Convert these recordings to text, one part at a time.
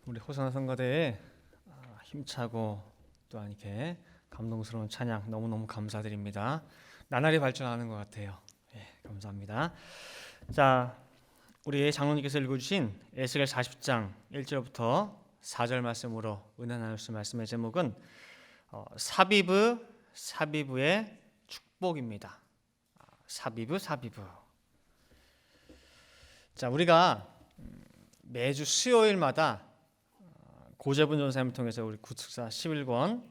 우리 호산나 성가대에 힘차고 또한 이렇게 감동스러운 찬양 너무너무 감사드립니다. 나날이 발전하는 것 같아요. 감사합니다. 자, 우리 장로님께서 읽어주신 에스겔 40장 1절부터 4절 말씀으로 은혜 나누실 말씀의 제목은 사비브의 축복입니다. 사비브. 자, 우리가 매주 수요일마다 고재분 전사님을 통해서 우리 구축사 11권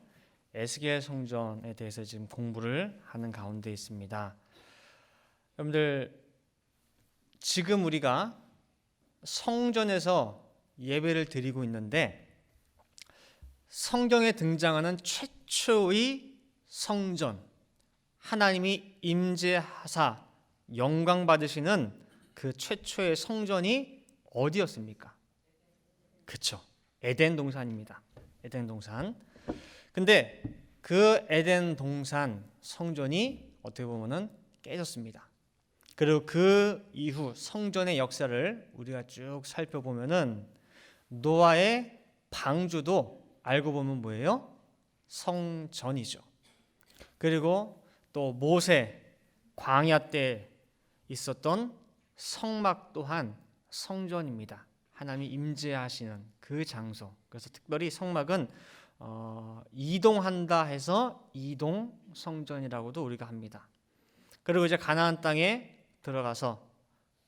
에스겔 성전에 대해서 지금 공부를 하는 가운데 있습니다. 여러분들, 지금 우리가 성전에서 예배를 드리고 있는데 성경에 등장하는 최초의 성전, 하나님이 임재하사 영광 받으시는 그 최초의 성전이 어디였습니까? 그렇죠. 에덴 동산입니다. 에덴 동산. 근데 그 에덴 동산 성전이 어떻게 보면은 깨졌습니다. 그리고 그 이후 성전의 역사를 우리가 쭉 살펴보면은 노아의 방주도 알고 보면 뭐예요? 성전이죠. 그리고 또 모세 광야 때 있었던 성막 또한 성전입니다. 하나님이 임재하시는 그 장소. 그래서 특별히 성막은 이동한다 해서 이동 성전이라고도 우리가 합니다. 그리고 이제 가나안 땅에 들어가서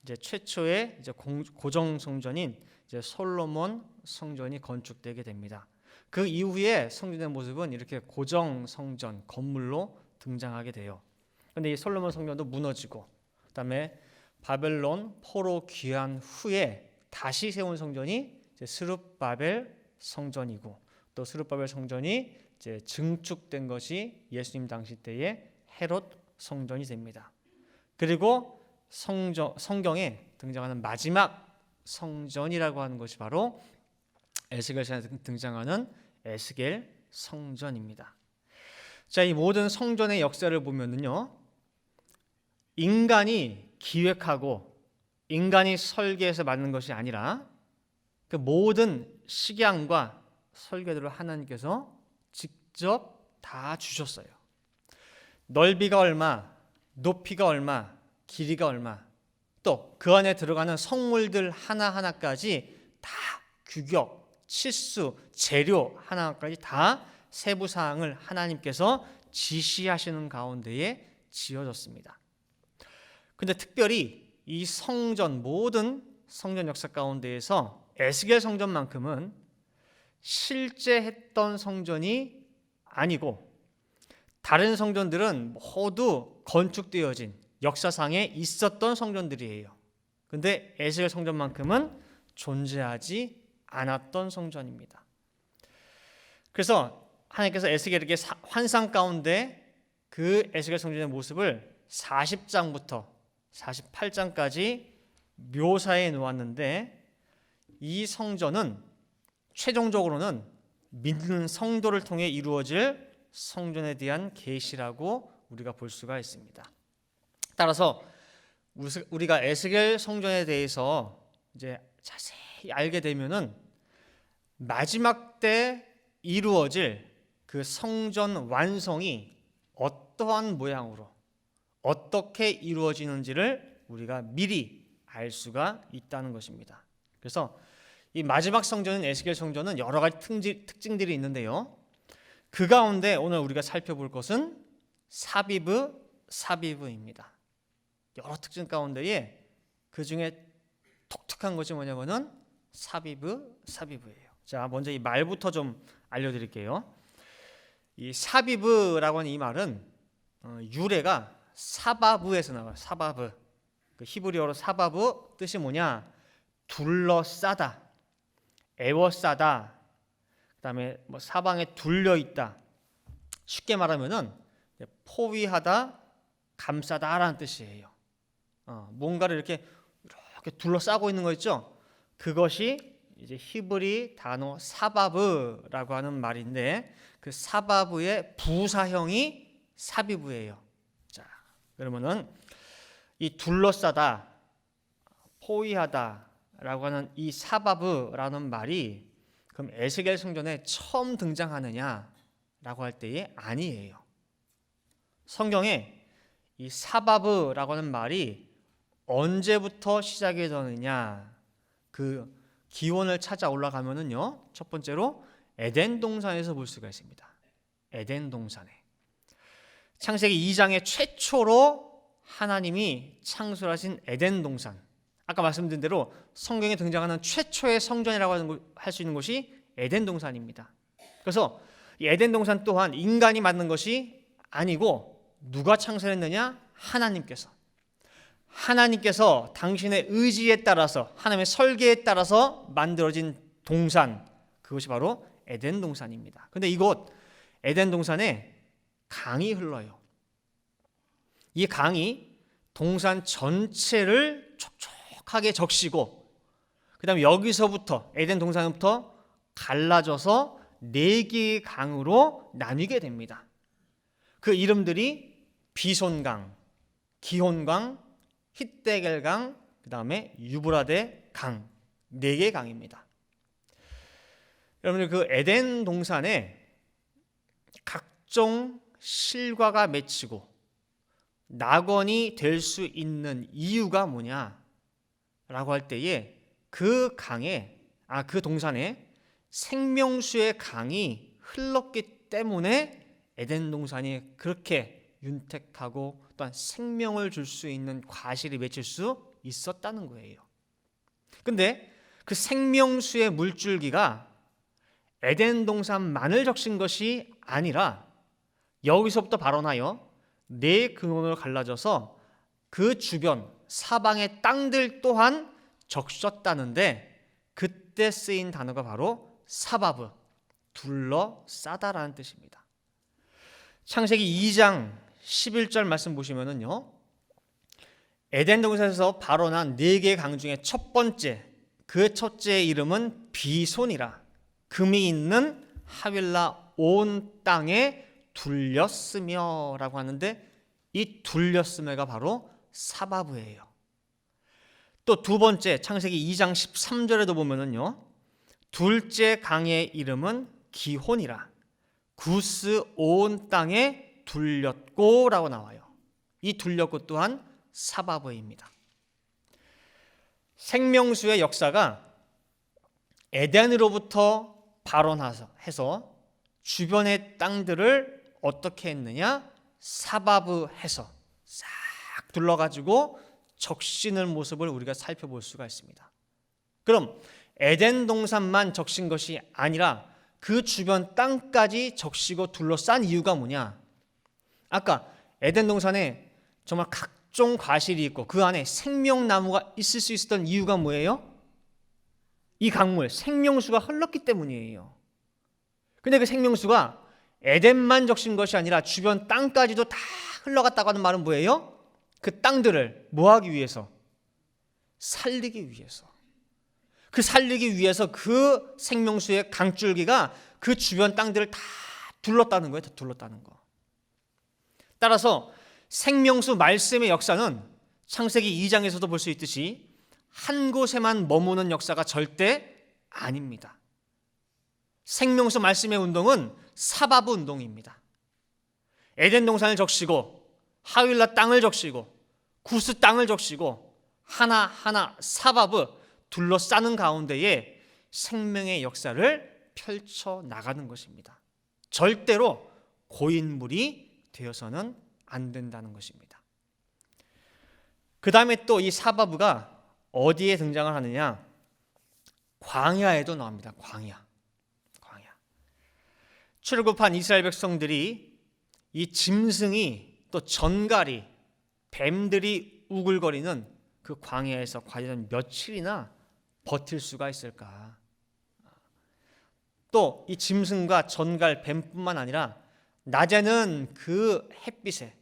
이제 최초의 이제 고정 성전인 이제 솔로몬 성전이 건축되게 됩니다. 그 이후에 성전의 모습은 이렇게 고정 성전 건물로 등장하게 돼요. 그런데 이 솔로몬 성전도 무너지고, 그다음에 바벨론 포로 귀환 후에 다시 세운 성전이 이제 스룹바벨 성전이고, 또 스룹바벨 성전이 이제 증축된 것이 예수님 당시 때의 헤롯 성전이 됩니다. 그리고 성경에 등장하는 마지막 성전이라고 하는 것이 바로 에스겔서에 등장하는 에스겔 성전입니다. 자, 이 모든 성전의 역사를 보면은요, 인간이 기획하고 인간이 설계해서 만든 것이 아니라 그 모든 식양과 설계도를 하나님께서 직접 다 주셨어요. 넓이가 얼마, 높이가 얼마, 길이가 얼마, 또 그 안에 들어가는 성물들 하나하나까지 다 규격, 치수, 재료 하나까지 다 세부 사항을 하나님께서 지시하시는 가운데에 지어졌습니다. 근데 특별히 이 성전, 모든 성전 역사 가운데에서 에스겔 성전만큼은 실제 했던 성전이 아니고, 다른 성전들은 모두 건축되어진 역사상에 있었던 성전들이에요. 근데 에스겔 성전만큼은 존재하지 않았던 성전입니다. 그래서 하나님께서 에스겔에게 환상 가운데 그 에스겔 성전의 모습을 40장부터 48장까지 묘사해 놓았는데, 이 성전은 최종적으로는 믿는 성도를 통해 이루어질 성전에 대한 계시라고 우리가 볼 수가 있습니다. 따라서 우리가 에스겔 성전에 대해서 이제 자세히 알게 되면은 마지막 때 이루어질 그 성전 완성이 어떠한 모양으로 어떻게 이루어지는지를 우리가 미리 알 수가 있다는 것입니다. 그래서 이 마지막 성전인 에스겔 성전은 여러 가지 특징들이 있는데요, 그 가운데 오늘 우리가 살펴볼 것은 사비브입니다. 여러 특징 가운데에 그 중에 독특한 것이 뭐냐면은 사비브예요. 자, 먼저 이 말부터 좀 알려드릴게요. 이 사비브라고 하는 이 말은 유래가 사바브에서 나와요. 사바브. 그 히브리어로 사바브 뜻이 뭐냐? 둘러싸다, 애워싸다, 그다음에 뭐 사방에 둘려 있다. 쉽게 말하면은 포위하다, 감싸다라는 뜻이에요. 뭔가를 이렇게 둘러싸고 있는 거 있죠? 그것이 이제 히브리 단어 사바브라고 하는 말인데, 그 사바브의 부사형이 사비브예요. 자, 그러면은 이 둘러싸다, 포위하다라고 하는 이 사바브라는 말이 그럼 에스겔 성전에 처음 등장하느냐라고 할 때에 아니에요. 성경에 이 사바브라고 하는 말이 언제부터 시작이 되느냐, 그 기원을 찾아 올라가면은요, 첫 번째로 에덴 동산에서 볼 수가 있습니다. 에덴 동산에 창세기 2장의 최초로 하나님이 창설하신 에덴 동산, 아까 말씀드린 대로 성경에 등장하는 최초의 성전이라고 할 수 있는 곳이 에덴 동산입니다. 그래서 이 에덴 동산 또한 인간이 만든 것이 아니고 누가 창설했느냐? 하나님께서 당신의 의지에 따라서, 하나님의 설계에 따라서 만들어진 동산, 그것이 바로 에덴 동산입니다. 그런데 이곳 에덴 동산에 강이 흘러요. 이 강이 동산 전체를 촉촉하게 적시고, 그 다음에 여기서부터 에덴 동산부터 갈라져서 4개의 강으로 나뉘게 됩니다. 그 이름들이 비손강, 기혼강, hitdegel강, 그 다음에 유브라데 강, 4개의 강입니다. 여러분들 그 에덴 동산에 각종 실과가 맺히고 낙원이 될 수 있는 이유가 뭐냐라고 할 때에 그 동산에 생명수의 강이 흘렀기 때문에 에덴 동산이 그렇게 윤택하고 또한 생명을 줄 수 있는 과실이 맺힐 수 있었다는 거예요. 근데 그 생명수의 물줄기가 에덴 동산만을 적신 것이 아니라 여기서부터 발원하여 4 근원으로 갈라져서 그 주변 사방의 땅들 또한 적셨다는데, 그때 쓰인 단어가 바로 사바브, 둘러싸다라는 뜻입니다. 창세기 2장 11절 말씀 보시면은요, 에덴 동산에서 발원한 4개의 강 중에 첫 번째, 그 첫째의 이름은 비손이라 금이 있는 하윌라 온 땅에 둘렸으며 라고 하는데, 이 둘렸음에가 바로 사바브예요. 또 두 번째 창세기 2장 13절에도 보면은요, 둘째 강의 이름은 기혼이라 구스 온 땅에 둘렸고 라고 나와요. 이 둘렸고 또한 사바브입니다. 생명수의 역사가 에덴으로부터 발원해서 주변의 땅들을 어떻게 했느냐? 사바브해서 싹 둘러가지고 적시는 모습을 우리가 살펴볼 수가 있습니다. 그럼 에덴 동산만 적신 것이 아니라 그 주변 땅까지 적시고 둘러싼 이유가 뭐냐? 아까 에덴 동산에 정말 각종 과실이 있고 그 안에 생명나무가 있을 수 있었던 이유가 뭐예요? 이 강물, 생명수가 흘렀기 때문이에요. 근데 그 생명수가 에덴만 적신 것이 아니라 주변 땅까지도 다 흘러갔다고 하는 말은 뭐예요? 그 땅들을 뭐 하기 위해서? 살리기 위해서. 그 살리기 위해서 그 생명수의 강줄기가 그 주변 땅들을 다 둘렀다는 거예요. 다 둘렀다는 거. 따라서 생명수 말씀의 역사는 창세기 2장에서도 볼 수 있듯이 한 곳에만 머무는 역사가 절대 아닙니다. 생명수 말씀의 운동은 사바브 운동입니다. 에덴 동산을 적시고 하윌라 땅을 적시고 구스 땅을 적시고 하나하나 사바브 둘러싸는 가운데에 생명의 역사를 펼쳐 나가는 것입니다. 절대로 고인물이 되어서는 안 된다는 것입니다. 그 다음에 또 이 사바브가 어디에 등장을 하느냐? 광야에도 나옵니다. 광야. 출애굽한 이스라엘 백성들이 이 짐승이 또 전갈이 뱀들이 우글거리는 그 광야에서 과연 며칠이나 버틸 수가 있을까? 또 이 짐승과 전갈 뱀뿐만 아니라 낮에는 그 햇빛에,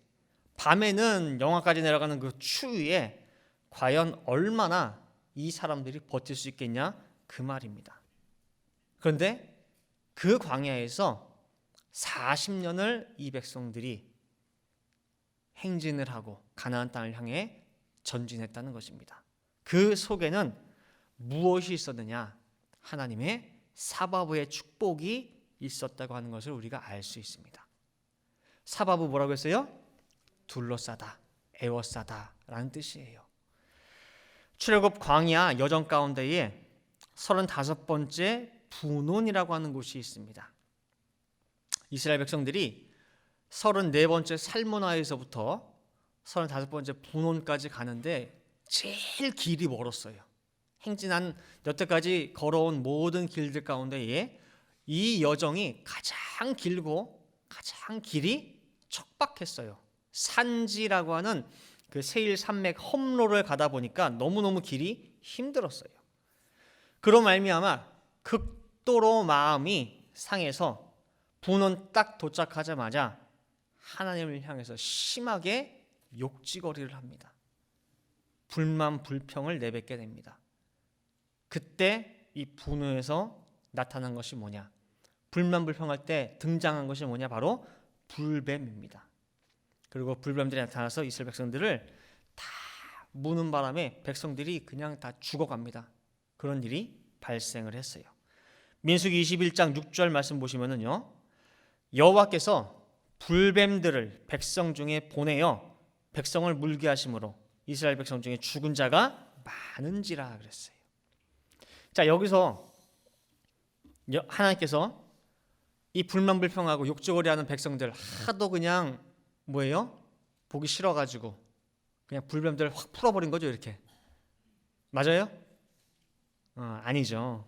밤에는 영하까지 내려가는 그 추위에 과연 얼마나 이 사람들이 버틸 수 있겠냐? 그 말입니다. 그런데 그 광야에서 40년을 이 백성들이 행진을 하고 가나안 땅을 향해 전진했다는 것입니다. 그 속에는 무엇이 있었느냐? 하나님의 사바브의 축복이 있었다고 하는 것을 우리가 알 수 있습니다. 사바브 뭐라고 했어요? 둘러싸다, 에워싸다 라는 뜻이에요. 출애굽 광야 여정 가운데에 35번째 분원이라고 하는 곳이 있습니다. 이스라엘 백성들이 34번째 살모나에서부터 35번째 분원까지 가는데 제일 길이 멀었어요. 행진한 여태까지 걸어온 모든 길들 가운데에 이 여정이 가장 길고 가장 길이 척박했어요. 산지라고 하는 그 세일 산맥 험로를 가다 보니까 너무너무 길이 힘들었어요. 그로 말미암아 극도로 마음이 상해서 분원 딱 도착하자마자 하나님을 향해서 심하게 욕지거리를 합니다. 불만 불평을 내뱉게 됩니다. 그때 이 분노에서 나타난 것이 뭐냐? 불만 불평할 때 등장한 것이 뭐냐? 바로 불뱀입니다. 그리고 불뱀들이 나타나서 이스라엘 백성들을 다 무는 바람에 백성들이 그냥 다 죽어갑니다. 그런 일이 발생을 했어요. 민수기 21장 6절 말씀 보시면은요, 여호와께서 불뱀들을 백성 중에 보내어 백성을 물게 하심으로 이스라엘 백성 중에 죽은 자가 많은지라 그랬어요. 자, 여기서 하나님께서 이 불만불평하고 욕조거리하는 백성들 하도 그냥 뭐예요? 보기 싫어가지고 그냥 불뱀들 확 풀어버린 거죠, 이렇게. 맞아요? 아니죠.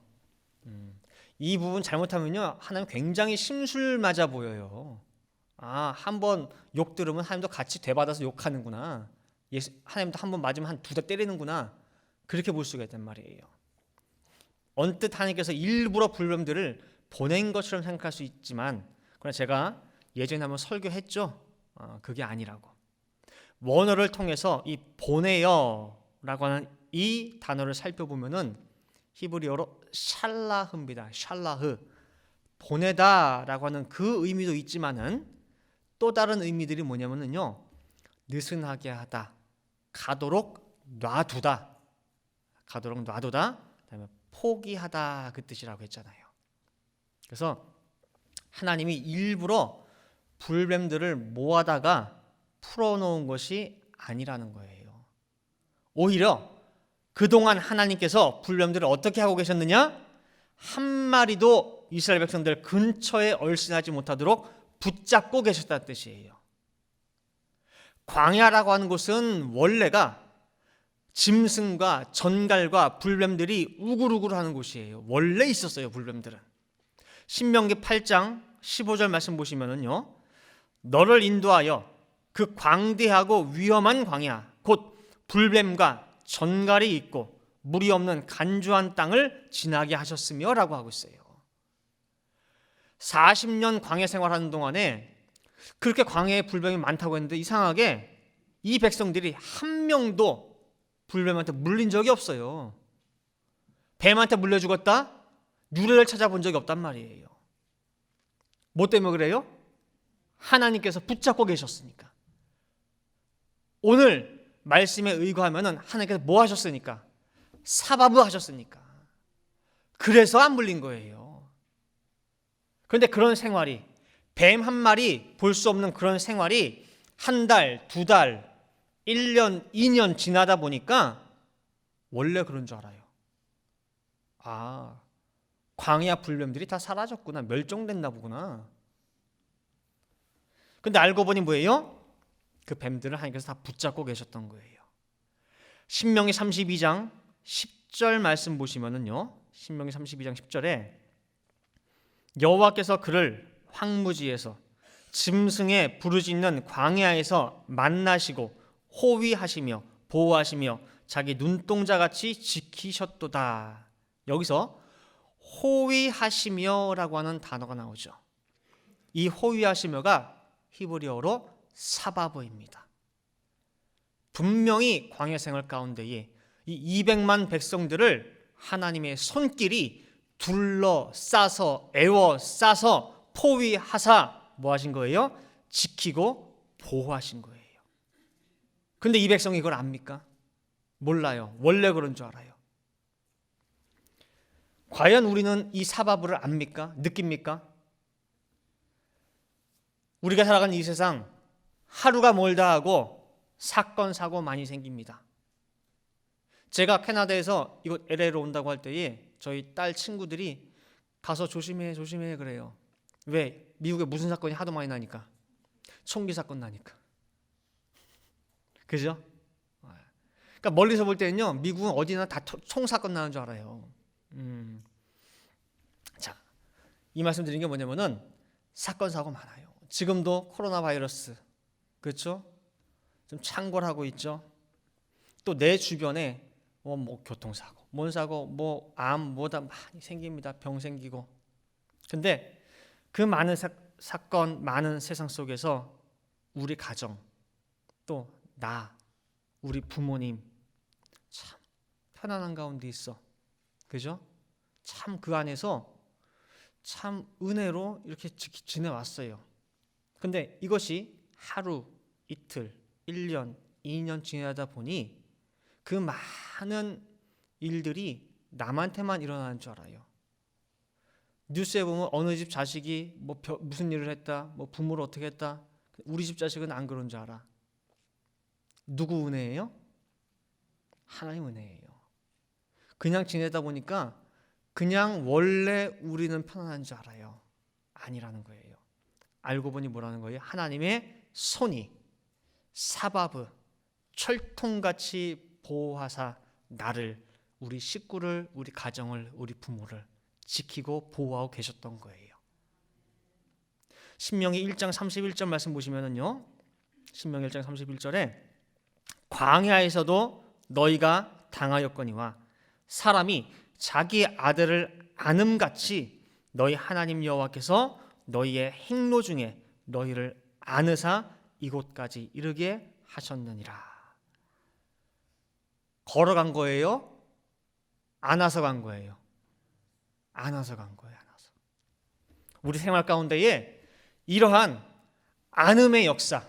이 부분 잘못하면요, 하나님 굉장히 심술맞아 보여요. 한번 욕 들으면 하나님도 같이 되받아서 욕하는구나. 하나님도 한번 맞으면 한 2대 때리는구나. 그렇게 볼 수가 있단 말이에요. 언뜻 하나님께서 일부러 불뱀들을 보낸 것처럼 생각할 수 있지만, 그러나 제가 예전에 한번 설교했죠. 그게 아니라고. 원어를 통해서 이 보내어라고 하는 이 단어를 살펴보면은 히브리어로 샬라흐입니다. 샬라흐, 보내다라고 하는 그 의미도 있지만은 또 다른 의미들이 뭐냐면은요, 느슨하게 하다, 가도록 놔두다, 그다음에 포기하다, 그 뜻이라고 했잖아요. 그래서 하나님이 일부러 불뱀들을 모아다가 풀어놓은 것이 아니라는 거예요. 오히려 그동안 하나님께서 불뱀들을 어떻게 하고 계셨느냐? 한 마리도 이스라엘 백성들 근처에 얼씬하지 못하도록 붙잡고 계셨다는 뜻이에요. 광야라고 하는 곳은 원래가 짐승과 전갈과 불뱀들이 우글우글 하는 곳이에요. 원래 있었어요, 불뱀들은. 신명기 8장 15절 말씀 보시면은요, 너를 인도하여 그 광대하고 위험한 광야, 곧 불뱀과 전갈이 있고 물이 없는 간주한 땅을 지나게 하셨으며 라고 하고 있어요. 40년 광야 생활하는 동안에 그렇게 광야에 불뱀이 많다고 했는데 이상하게 이 백성들이 한 명도 불뱀한테 물린 적이 없어요. 뱀한테 물려 죽었다? 유래를 찾아본 적이 없단 말이에요. 뭐 때문에 그래요? 하나님께서 붙잡고 계셨으니까. 오늘 말씀에 의거하면은 하나님께서 뭐 하셨으니까? 사바브 하셨으니까. 그래서 안 물린 거예요. 그런데 그런 생활이, 뱀 한 마리 볼 수 없는 그런 생활이 한 달, 2달, 1년, 2년 지나다 보니까 원래 그런 줄 알아요. 광야 불뱀들이 다 사라졌구나, 멸종됐나 보구나. 근데 알고 보니 뭐예요? 그 뱀들을 하나님께서 다 붙잡고 계셨던 거예요. 신명기 32장 10절 말씀 보시면은요, 신명기 32장 10절에 여호와께서 그를 황무지에서 짐승의 부르짖는 광야에서 만나시고 호위하시며 보호하시며 자기 눈동자같이 지키셨도다. 여기서 호위하시며라고 하는 단어가 나오죠. 이 호위하시며가 히브리어로 사바브입니다. 분명히 광야 생활 가운데에 이 200만 백성들을 하나님의 손길이 둘러싸서 에워싸서 포위하사 뭐 하신 거예요? 지키고 보호하신 거예요. 근데 이 백성이 이걸 압니까? 몰라요. 원래 그런 줄 알아요. 과연 우리는 이 사바브를 압니까? 느낍니까? 우리가 살아가는 이 세상 하루가 멀다 하고 사건 사고 많이 생깁니다. 제가 캐나다에서 이곳 LA로 온다고 할 때에 저희 딸 친구들이 가서 조심해 조심해 그래요. 왜? 미국에 무슨 사건이 하도 많이 나니까. 총기 사건 나니까. 그죠? 그러니까 멀리서 볼 때는요, 미국은 어디나 다 총사건 나는 줄 알아요. 자, 이 말씀 드린 게 뭐냐면은 사건 사고 많아요. 지금도 코로나 바이러스, 그렇죠? 좀 창궐하고 있죠. 또 내 주변에 뭐 교통사고, 뭔 사고, 뭐 암, 뭐다 많이 생깁니다. 병 생기고. 근데 그 많은 사건, 많은 세상 속에서 우리 가정, 또 나, 우리 부모님 참 편안한 가운데 있어. 그죠? 참 그 안에서 참 은혜로 이렇게 지내왔어요. 근데 이것이 하루, 이틀, 1년, 2년 지나다 보니 그 많은 일들이 남한테만 일어나는 줄 알아요. 뉴스에 보면 어느 집 자식이 뭐 무슨 일을 했다, 뭐 부모를 어떻게 했다. 우리 집 자식은 안 그런 줄 알아. 누구 은혜예요? 하나님 은혜예요. 그냥 지내다 보니까 그냥 원래 우리는 편안한 줄 알아요. 아니라는 거예요. 알고 보니 뭐라는 거예요? 하나님의 손이 사바브 철통같이 보호하사 나를, 우리 식구를, 우리 가정을, 우리 부모를 지키고 보호하고 계셨던 거예요. 신명기 1장 31절 말씀 보시면은요. 신명기 1장 31절에 광야에서도 너희가 당하였거니와 사람이 자기 아들을 안음같이 너희 하나님 여호와께서 너희의 행로 중에 너희를 안으사 이곳까지 이르게 하셨느니라. 걸어간 거예요? 안아서 간 거예요? 안아서 간 거예요. 안아서. 우리 생활 가운데에 이러한 안음의 역사,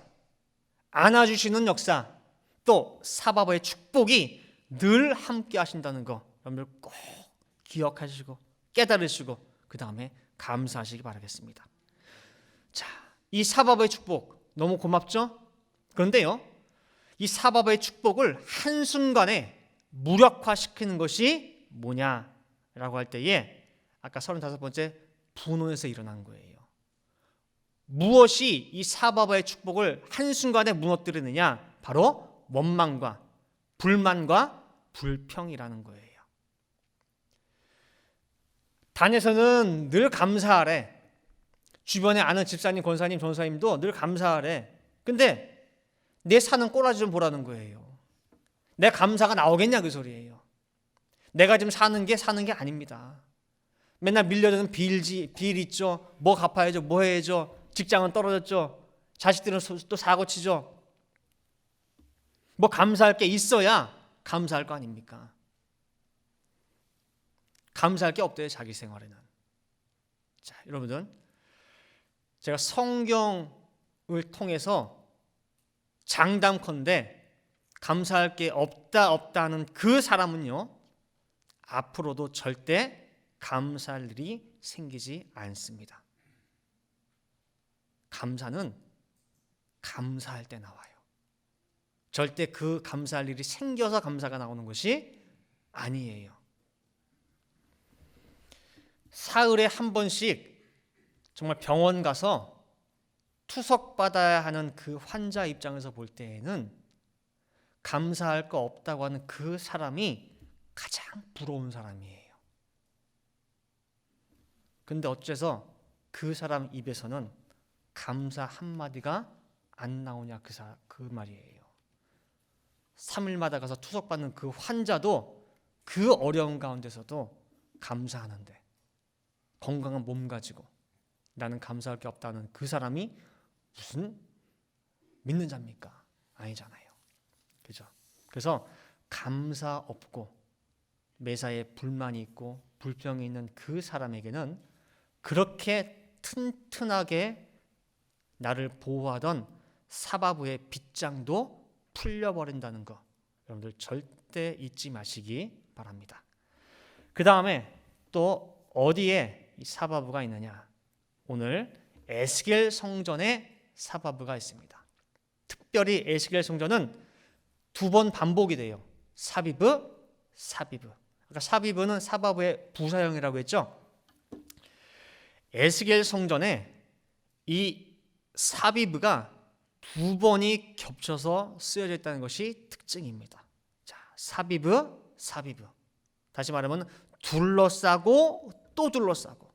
안아주시는 역사, 또 사바버의 축복이 늘 함께 하신다는 거 여러분들 꼭 기억하시고 깨달으시고 그 다음에 감사하시기 바라겠습니다. 자, 이 사바버의 축복 너무 고맙죠? 그런데요, 이 사바버의 축복을 한순간에 무력화시키는 것이 뭐냐라고 할 때에 아까 35번째 분원에서 일어난 거예요. 무엇이 이 사바버의 축복을 한순간에 무너뜨리느냐? 바로 원망과 불만과 불평이라는 거예요. 단에서는 늘 감사하래. 주변에 아는 집사님, 권사님, 전사님도 늘 감사하래. 근데 내 사는 꼬라지 좀 보라는 거예요. 내 감사가 나오겠냐 그 소리예요. 내가 지금 사는 게 아닙니다. 맨날 밀려드는 빌 있죠. 뭐 갚아야죠. 뭐 해야죠. 직장은 떨어졌죠. 자식들은 또 사고치죠. 뭐 감사할 게 있어야 감사할 거 아닙니까? 감사할 게 없대요, 자기 생활에는. 자, 여러분들, 제가 성경을 통해서 장담컨대 감사할 게 없다는 그 사람은요, 앞으로도 절대 감사할 일이 생기지 않습니다. 감사는 감사할 때 나와요. 절대 그 감사할 일이 생겨서 감사가 나오는 것이 아니에요. 사흘에 한 번씩 정말 병원 가서 투석받아야 하는 그 환자 입장에서 볼 때에는 감사할 거 없다고 하는 그 사람이 가장 부러운 사람이에요. 근데 어째서 그 사람 입에서는 감사 한마디가 안 나오냐 그 말이에요. 3일마다 가서 투석받는 그 환자도 그 어려운 가운데서도 감사하는데 건강한 몸 가지고 나는 감사할 게 없다는 그 사람이 무슨 믿는 자입니까? 아니잖아요. 그죠? 그래서 감사 없고 매사에 불만이 있고 불평이 있는 그 사람에게는 그렇게 튼튼하게 나를 보호하던 사바부의 빗장도 풀려버린다는 거 여러분들 절대 잊지 마시기 바랍니다. 그 다음에 또 어디에 이 사바브가 있느냐? 오늘 에스겔 성전에 사바브가 있습니다. 특별히 에스겔 성전은 2번 반복이 돼요. 사비브, 사비브. 그러니까 사비브는 사바브의 부사형이라고 했죠. 에스겔 성전에 이 사비브가 2번이 겹쳐서 쓰여져 있다는 것이 특징입니다. 자, 사비브, 사비브. 다시 말하면 둘러싸고 또 둘러싸고,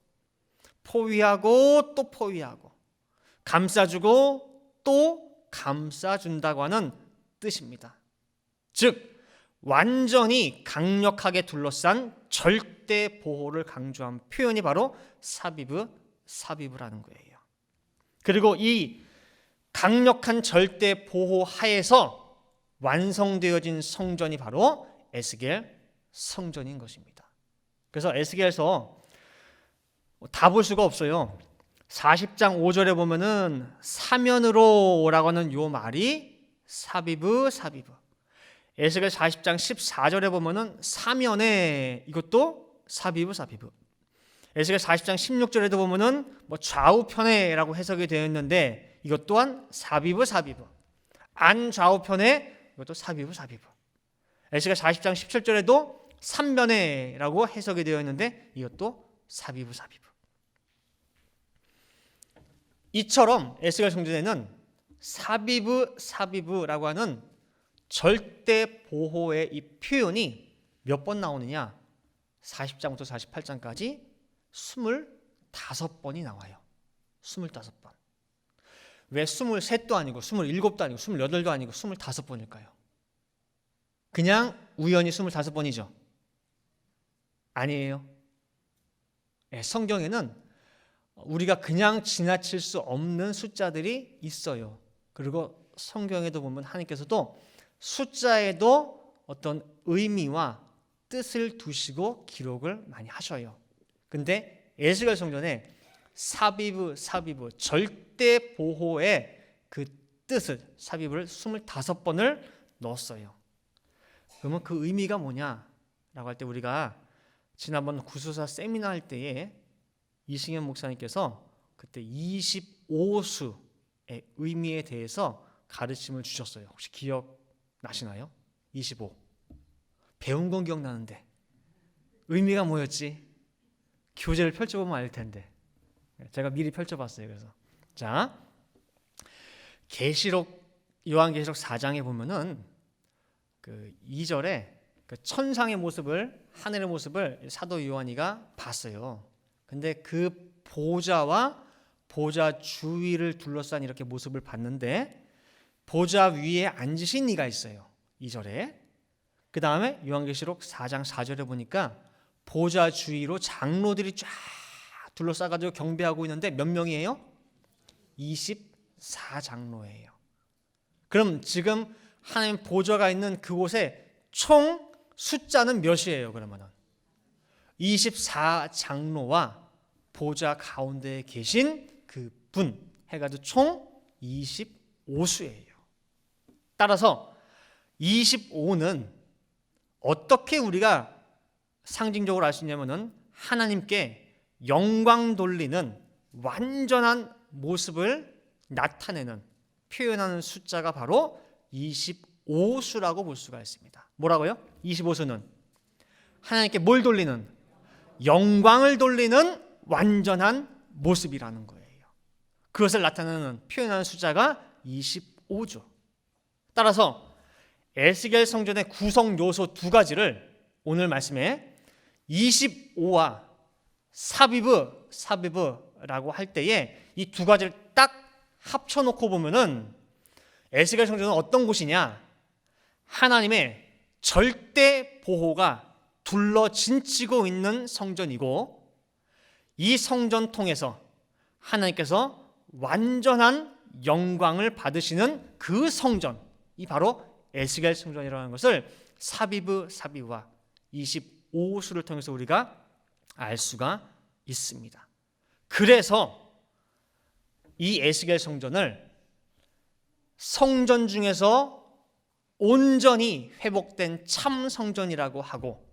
포위하고 또 포위하고, 감싸주고 또 감싸준다고 하는 뜻입니다. 즉 완전히 강력하게 둘러싼 절대 보호를 강조한 표현이 바로 사비브, 사비브라는 거예요. 그리고 이 강력한 절대 보호 하에서 완성되어진 성전이 바로 에스겔 성전인 것입니다. 그래서 에스겔서 다 볼 수가 없어요. 40장 5절에 보면은 사면으로라고 하는 요 말이 사비브, 사비브. 에스겔 40장 14절에 보면은 사면에, 이것도 사비브, 사비브. 에스겔 40장 16절에도 보면은 뭐 좌우편에라고 해석이 되어 있는데 이것 또한 사비브, 사비브. 안 좌우편에, 이것도 사비브, 사비브. 에스겔 40장 17절에도 삼면에라고 해석이 되어 있는데 이것도 사비브, 사비브. 이처럼 에스겔 성전에는 사비브, 사비브라고 하는 절대 보호의 이 표현이 몇 번 나오느냐? 40장부터 48장까지 25번이 나와요. 25번. 왜 23도 아니고 27도 아니고 28도 아니고 25번일까요? 그냥 우연히 25번이죠? 아니에요. 성경에는 우리가 그냥 지나칠 수 없는 숫자들이 있어요. 그리고 성경에도 보면 하나님께서도 숫자에도 어떤 의미와 뜻을 두시고 기록을 많이 하셔요. 근데 에스겔 성전에 사비브, 사비브, 절대 보호의 그 뜻을, 사비브를 25번을 넣었어요. 그러면 그 의미가 뭐냐라고 할 때 우리가 지난번 구수사 세미나 할 때에 이승현 목사님께서 그때 25수의 의미에 대해서 가르침을 주셨어요. 혹시 기억나시나요? 25. 배운 건 기억나는데 의미가 뭐였지? 교재를 펼쳐보면 알 텐데 제가 미리 펼쳐봤어요. 그래서 자, 요한계시록 4장에 보면은 그 2절에 그 천상의 모습을, 하늘의 모습을 사도 요한이가 봤어요. 근데 그 보좌와 보좌 주위를 둘러싼 이렇게 모습을 봤는데 보좌 위에 앉으신 이가 있어요. 2절에. 그 다음에 요한계시록 4장 4절에 보니까 보좌 주위로 장로들이 쫙 둘러싸가지고 경배하고 있는데 몇 명이에요? 24장로예요. 그럼 지금 하나님 보좌가 있는 그곳에 총 숫자는 몇이에요? 그러면은 24장로와 보좌 가운데에 계신 그 분 해가지고 총 25수예요. 따라서 25는 어떻게 우리가 상징적으로 알 수 있냐면은 하나님께 영광 돌리는 완전한 모습을 나타내는, 표현하는 숫자가 바로 25수라고 볼 수가 있습니다. 뭐라고요? 25수는 하나님께 뭘 돌리는? 영광을 돌리는 완전한 모습이라는 거예요. 그것을 나타내는, 표현하는 숫자가 25죠. 따라서 에스겔 성전의 구성 요소 두 가지를 오늘 말씀에 25와 사비브라고 할 때에 이 두 가지를 딱 합쳐놓고 보면은 에스겔 성전은 어떤 곳이냐? 하나님의 절대 보호가 둘러 진치고 있는 성전이고, 이 성전 통해서 하나님께서 완전한 영광을 받으시는 그 성전이 바로 에스겔 성전이라는 것을 사비브와 25수를 통해서 우리가 알 수가 있습니다. 그래서 이 에스겔 성전을 성전 중에서 온전히 회복된 참 성전이라고 하고,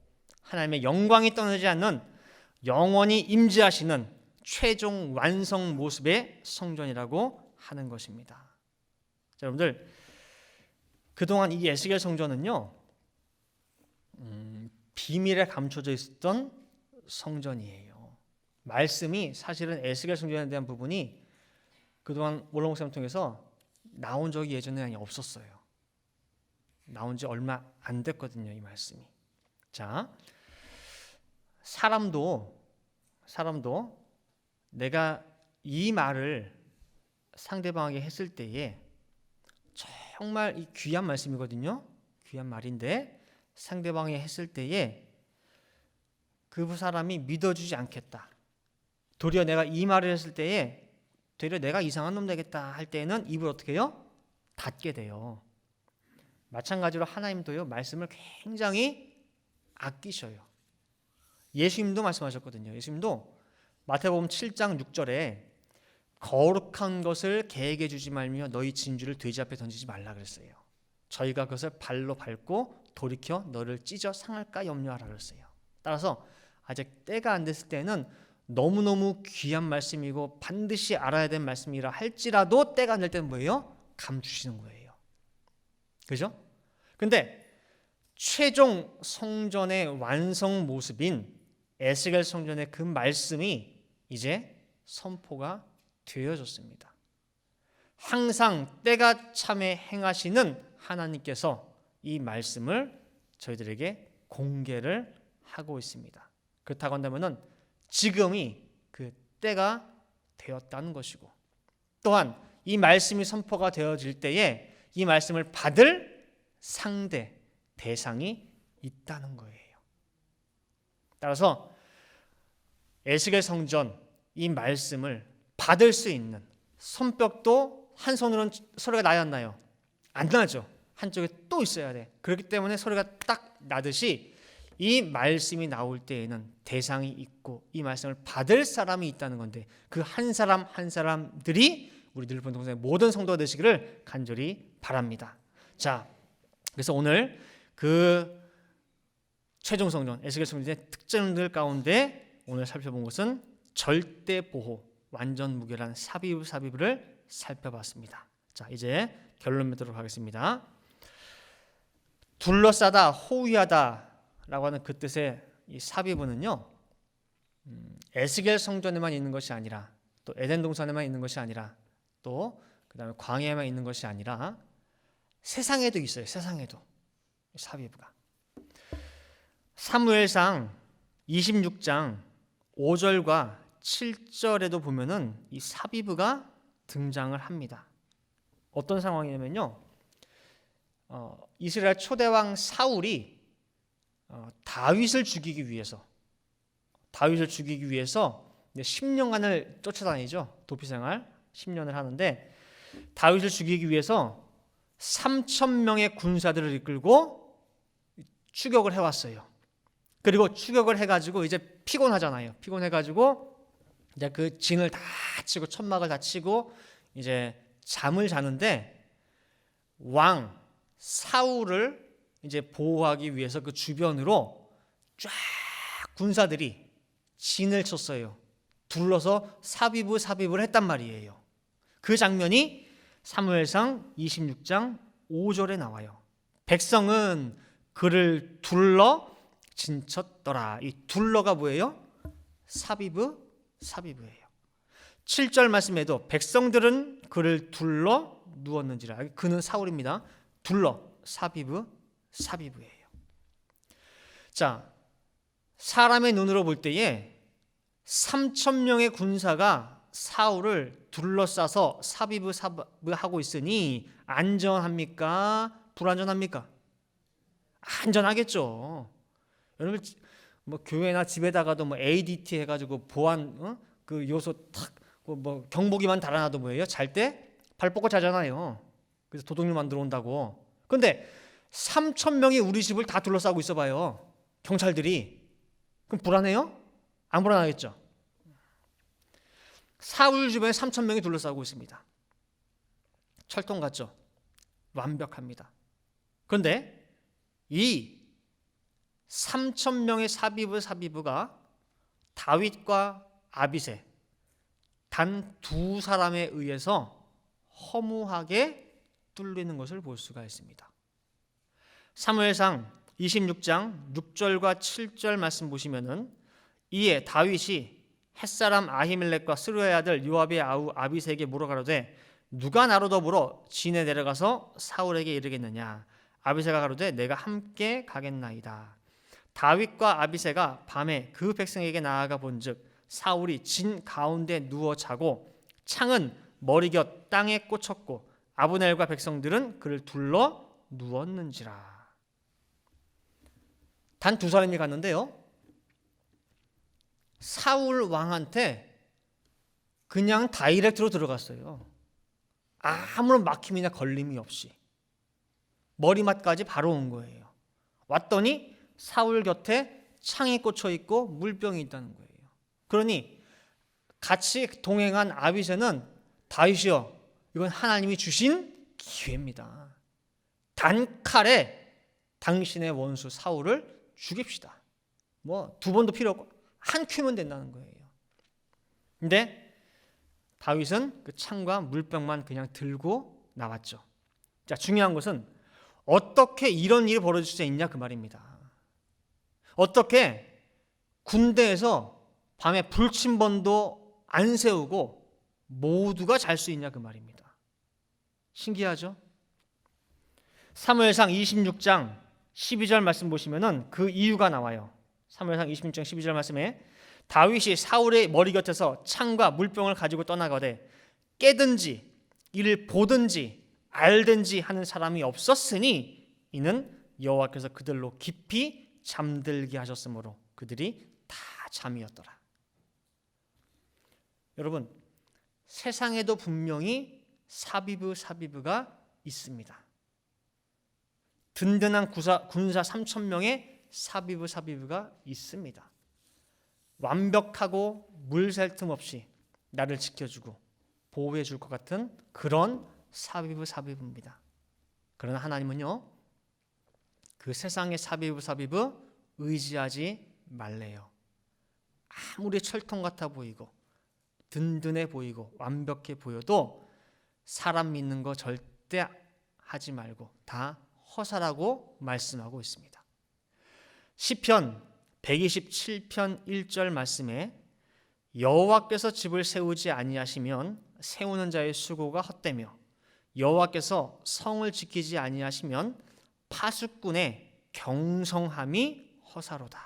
하나님의 영광이 떠나지 않는 영원히 임재하시는 최종 완성 모습의 성전이라고 하는 것입니다. 자, 여러분들 그동안 이 에스겔 성전은요 비밀에 감춰져 있었던 성전이에요. 말씀이 사실은 에스겔 성전에 대한 부분이 그동안 원로 목사님 통해서 나온 적이 예전에 없었어요. 나온 지 얼마 안 됐거든요, 이 말씀이. 자, 사람도 내가 이 말을 상대방에게 했을 때에 정말 이 귀한 말씀이거든요. 귀한 말인데 상대방이 했을 때에 그 사람이 믿어주지 않겠다. 도리어 내가 이 말을 했을 때에 도리어 내가 이상한 놈 되겠다 할 때에는 입을 어떻게 해요? 닫게 돼요. 마찬가지로 하나님도요 말씀을 굉장히 아끼셔요. 예수님도 말씀하셨거든요. 예수님도 마태복음 7장 6절에 거룩한 것을 개에게 주지 말며 너희 진주를 돼지 앞에 던지지 말라 그랬어요. 저희가 그것을 발로 밟고 돌이켜 너를 찢어 상할까 염려하라 그랬어요. 따라서 아직 때가 안 됐을 때는 너무너무 귀한 말씀이고 반드시 알아야 될 말씀이라 할지라도 때가 안 될 때는 뭐예요? 감추시는 거예요. 그죠? 근데 최종 성전의 완성 모습인 에스겔 성전의 그 말씀이 이제 선포가 되어졌습니다. 항상 때가 참에 행하시는 하나님께서 이 말씀을 저희들에게 공개를 하고 있습니다. 그렇다고 한다면 지금이 그 때가 되었다는 것이고 또한 이 말씀이 선포가 되어질 때에 이 말씀을 받을 상대, 대상이 있다는 거예요. 따라서 에스겔 성전 이 말씀을 받을 수 있는 손뼉도 한 손으로는 소리가 나야 안 나요? 안 나죠. 한쪽에 또 있어야 돼. 그렇기 때문에 소리가 딱 나듯이 이 말씀이 나올 때에는 대상이 있고 이 말씀을 받을 사람이 있다는 건데 그 한 사람 한 사람들이 우리 늘본 동생의 모든 성도가 되시기를 간절히 바랍니다. 자, 그래서 오늘 그 최종 성전 에스겔 성전의 특징들 가운데 오늘 살펴본 것은 절대 보호, 완전 무결한 사비브를 살펴봤습니다. 자, 이제 결론 맺도록 하겠습니다. 둘러싸다, 호위하다라고 하는 그 뜻의 이 사비브는요, 에스겔 성전에만 있는 것이 아니라 또 에덴 동산에만 있는 것이 아니라 또 그다음에 광야에만 있는 것이 아니라 세상에도 있어요. 세상에도 사비브가. 사무엘상 26장 5절과 7절에도 보면은 이 사비브가 등장을 합니다. 어떤 상황이냐면요, 이스라엘 초대왕 사울이 다윗을 죽이기 위해서 10년간을 쫓아다니죠. 도피생활 10년을 하는데 다윗을 죽이기 위해서 3,000명의 군사들을 이끌고 추격을 해왔어요. 그리고 추격을 해가지고 이제 피곤하잖아요. 피곤해가지고 이제 그 진을 다 치고 천막을 다 치고 이제 잠을 자는데 왕 사울을 이제 보호하기 위해서 그 주변으로 쫙 군사들이 진을 쳤어요. 둘러서 사비브를 했단 말이에요. 그 장면이 사무엘상 26장 5절에 나와요. 백성은 그를 둘러 진쳤더라. 이 둘러가 뭐예요? 사비브예요. 7절 말씀에도 백성들은 그를 둘러 누웠는지라. 그는 사울입니다. 둘러 사비브예요. 자, 사람의 눈으로 볼 때에 3,000명의 군사가 사울을 둘러싸서 사비브하고 있으니 안전합니까? 불안전합니까? 안전하겠죠. 여러분 뭐 교회나 집에다가도 뭐 ADT 해가지고 보안 그 요소 탁 뭐 경보기만 달아놔도 뭐예요? 잘 때 발 뻗고 자잖아요. 그래서 도둑놈만 들어온다고. 근데 3,000명이 우리 집을 다 둘러싸고 있어봐요. 경찰들이. 그럼 불안해요? 안 불안하겠죠. 사울 주변에 3,000명이 둘러싸고 있습니다. 철통 같죠? 완벽합니다. 그런데 이 3,000명의 사비브가 다윗과 아비새 단 두 사람에 의해서 허무하게 뚫리는 것을 볼 수가 있습니다. 사무엘상 26장 6절과 7절 말씀 보시면은 이에 다윗이 햇사람 아히멜렉과 스루야의 아들 요압의 아우 아비새에게 물어가로되 누가 나로 더불어 진에 내려가서 사울에게 이르겠느냐. 아비새가 가로되 내가 함께 가겠나이다. 다윗과 아비새가 밤에 그 백성에게 나아가 본즉 사울이 진 가운데 누워 자고 창은 머리곁 땅에 꽂혔고 아브넬과 백성들은 그를 둘러 누웠는지라. 단 두 사람이 갔는데요, 사울 왕한테 그냥 다이렉트로 들어갔어요. 아무런 막힘이나 걸림이 없이 머리맡까지 바로 온 거예요. 왔더니 사울 곁에 창이 꽂혀 있고 물병이 있다는 거예요. 그러니 같이 동행한 아비새는 다윗이여, 이건 하나님이 주신 기회입니다. 단칼에 당신의 원수 사울을 죽입시다. 뭐 두 번도 필요 없고 한 큐면 된다는 거예요. 근데 다윗은 그 창과 물병만 그냥 들고 나왔죠. 자, 중요한 것은 어떻게 이런 일이 벌어질 수 있냐 그 말입니다. 어떻게 군대에서 밤에 불침번도 안 세우고 모두가 잘 수 있냐 그 말입니다. 신기하죠? 사무엘상 26장 12절 말씀 보시면은 그 이유가 나와요. 사무엘상 26장 12절 말씀에 다윗이 사울의 머리 곁에서 창과 물병을 가지고 떠나가되 깨든지 이를 보든지 알든지 하는 사람이 없었으니 이는 여호와께서 그들로 깊이 잠들게 하셨으므로 그들이 다 잠이었더라. 여러분, 세상에도 분명히 사비브가 있습니다. 든든한 군사 3,000명의 사비브가 있습니다. 완벽하고 물 샐 틈 없이 나를 지켜주고 보호해 줄 것 같은 그런 사비브입니다. 그러나 하나님은요, 그 세상의 사비브 의지하지 말래요. 아무리 철통 같아 보이고 든든해 보이고 완벽해 보여도 사람 믿는 거 절대 하지 말고 다 허사라고 말씀하고 있습니다. 시편 127편 1절 말씀에 여호와께서 집을 세우지 아니하시면 세우는 자의 수고가 헛되며 여호와께서 성을 지키지 아니하시면 파수꾼의 경성함이 허사로다.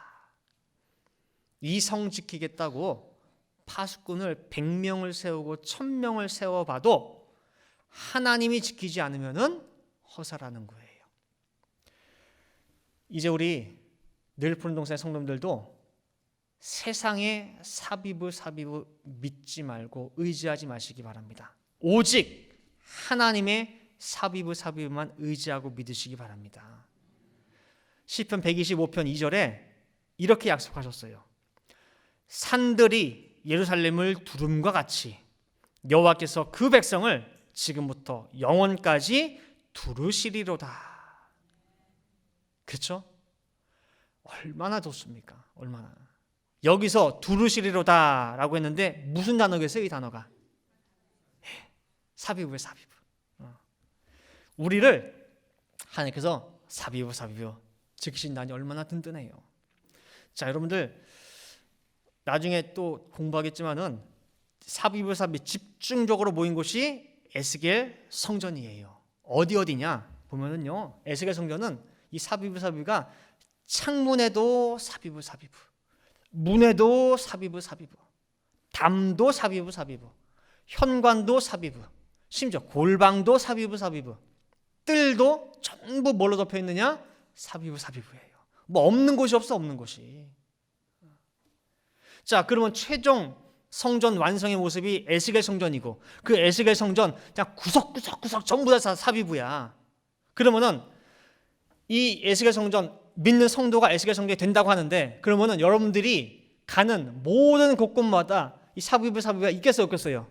이 성 지키겠다고 파수꾼을 100명을 세우고 1000명을 세워봐도 하나님이 지키지 않으면 허사라는 거예요. 이제 우리 늘 푸른 동산의 성도님들도 세상의 사비브 믿지 말고 의지하지 마시기 바랍니다. 오직 하나님의 사비브만 의지하고 믿으시기 바랍니다. 시편 125편 2절에 이렇게 약속하셨어요. 산들이 예루살렘을 두름과 같이 여호와께서 그 백성을 지금부터 영원까지 두르시리로다. 그렇죠? 얼마나 좋습니까? 얼마나. 여기서 두르시리로다 라고 했는데 무슨 단어겠어요? 이 단어가 사비브예요. 사비브. 우리를 하나님께서 사비브 지키신다니 얼마나 든든해요. 자, 여러분들 나중에 또 공부하겠지만은 사비브 집중적으로 모인 곳이 에스겔 성전이에요. 어디냐 보면은요, 에스겔 성전은 이 사비브가 창문에도 사비브, 문에도 사비브, 담도 사비브, 현관도 사비브, 심지어 골방도 사비브, 뜰도 전부 뭘로 덮여 있느냐? 사비브예요. 뭐 없는 곳이 없어, 없는 곳이. 자, 그러면 최종 성전 완성의 모습이 에스겔 성전이고 그 에스겔 성전 그냥 구석구석 전부 다 사비브야. 그러면은 이 에스겔 성전 믿는 성도가 에스겔 성전이 된다고 하는데, 그러면은 여러분들이 가는 모든 곳곳마다 이 사비브가 있겠어요, 없겠어요?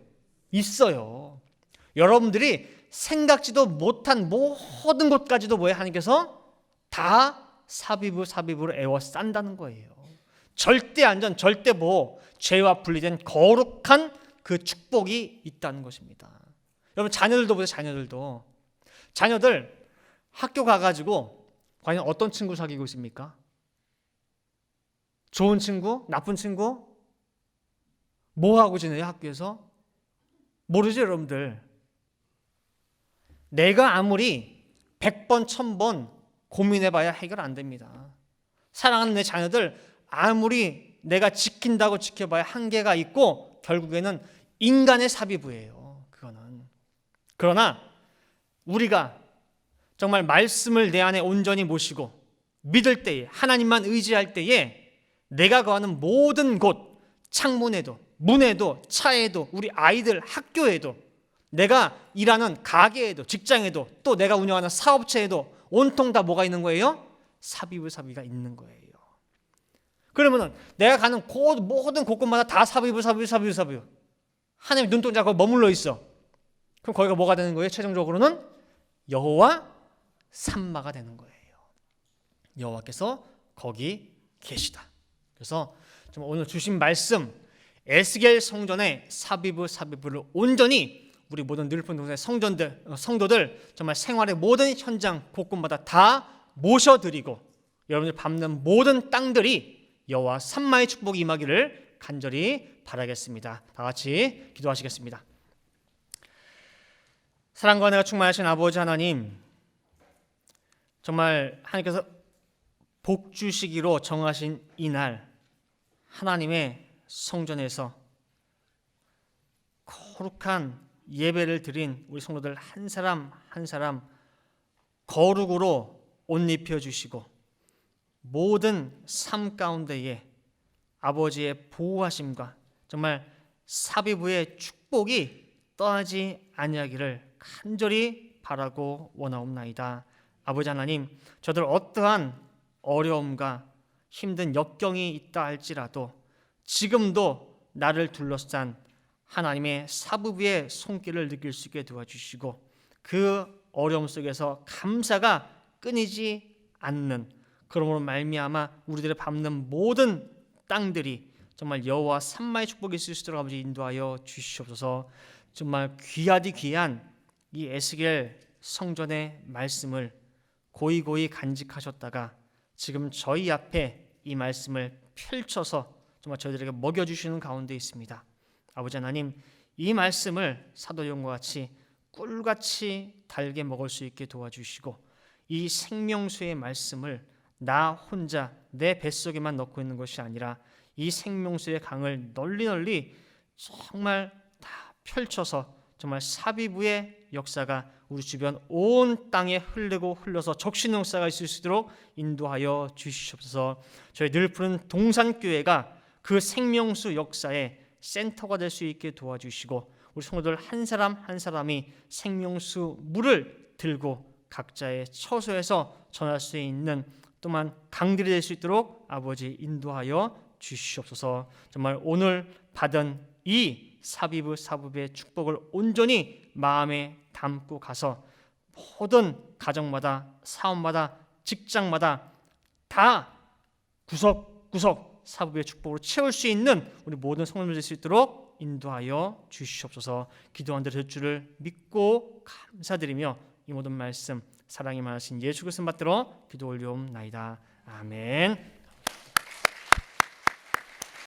있어요. 여러분들이 생각지도 못한 모든 곳까지도 뭐예요? 하나님께서 다 사비브로 에워싼다는 거예요. 절대 안전, 절대 보호, 죄와 분리된 거룩한 그 축복이 있다는 것입니다. 여러분 자녀들도 보세요. 자녀들 학교 가가지고 과연 어떤 친구 사귀고 있습니까? 좋은 친구? 나쁜 친구? 뭐 하고 지내요 학교에서? 모르죠 여러분들. 내가 아무리 100번 1000번 고민해봐야 해결 안 됩니다. 사랑하는 내 자녀들 아무리 내가 지킨다고 지켜봐야 한계가 있고 결국에는 인간의 삽입이에요. 그거는. 그러나 우리가 정말 말씀을 내 안에 온전히 모시고 믿을 때에, 하나님만 의지할 때에 내가 거하는 모든 곳, 창문에도 문에도 차에도 우리 아이들 학교에도 내가 일하는 가게에도 직장에도 또 내가 운영하는 사업체에도 온통 다 뭐가 있는 거예요? 삽입이 있는 거예요. 그러면은 내가 가는 모든 곳곳마다 다 삽입. 하나님 눈동자 거기 머물러 있어. 그럼 거기가 뭐가 되는 거예요? 최종적으로는 여호와 삼마가 되는 거예요. 여호와께서 거기 계시다. 그래서 오늘 주신 말씀 에스겔 성전의 삽입을 온전히 우리 모든 늘픈 동네 성도들 정말 생활의 모든 현장 곳곳마다 다 모셔드리고 여러분들 밟는 모든 땅들이 여호와 삼마의 축복이 임하기를 간절히 바라겠습니다. 다 같이 기도하시겠습니다. 사랑과 은혜가 충만하신 아버지 하나님, 정말 하나님께서 복 주시기로 정하신 이날 하나님의 성전에서 거룩한 예배를 드린 우리 성도들 한 사람 한 사람 거룩으로 옷 입혀 주시고 모든 삶 가운데에 아버지의 보호하심과 정말 삽입의 축복이 떠나지 아니하기를 간절히 바라고 원하옵나이다. 아버지 하나님, 저들 어떠한 어려움과 힘든 역경이 있다 할지라도 지금도 나를 둘러싼 하나님의 삽입의 손길을 느낄 수 있게 도와주시고 그 어려움 속에서 감사가 끊이지 않는, 그러므로 말미암아 우리들의 밟는 모든 땅들이 정말 여호와 삼마의 축복이 있을 수 있도록 아버지 인도하여 주시옵소서. 정말 귀하디 귀한 이 에스겔 성전의 말씀을 고이고이 간직하셨다가 지금 저희 앞에 이 말씀을 펼쳐서 정말 저희들에게 먹여주시는 가운데 있습니다. 아버지 하나님, 이 말씀을 사도용과 같이 꿀같이 달게 먹을 수 있게 도와주시고 이 생명수의 말씀을 나 혼자 내 뱃속에만 넣고 있는 것이 아니라 이 생명수의 강을 널리 정말 다 펼쳐서 정말 삽입의 역사가 우리 주변 온 땅에 흘러서 적신 역사가 있을 수 있도록 인도하여 주시옵소서. 저희 늘 푸른 동산교회가 그 생명수 역사의 센터가 될 수 있게 도와주시고 우리 성도들 한 사람 한 사람이 생명수 물을 들고 각자의 처소에서 전할 수 있는 또한 강들이 될 수 있도록 아버지 인도하여 주시옵소서. 정말 오늘 받은 이 삽입의 축복을 온전히 마음에 담고 가서 모든 가정마다 사업마다 직장마다 다 구석구석 삽입의 축복으로 채울 수 있는 우리 모든 성도들 될 수 있도록 인도하여 주시옵소서. 기도한 대로 될 줄을 믿고 감사드리며 이 모든 말씀 사랑이 많으신 예수 그리스도 받들어 기도 올려옵나이다. 아멘.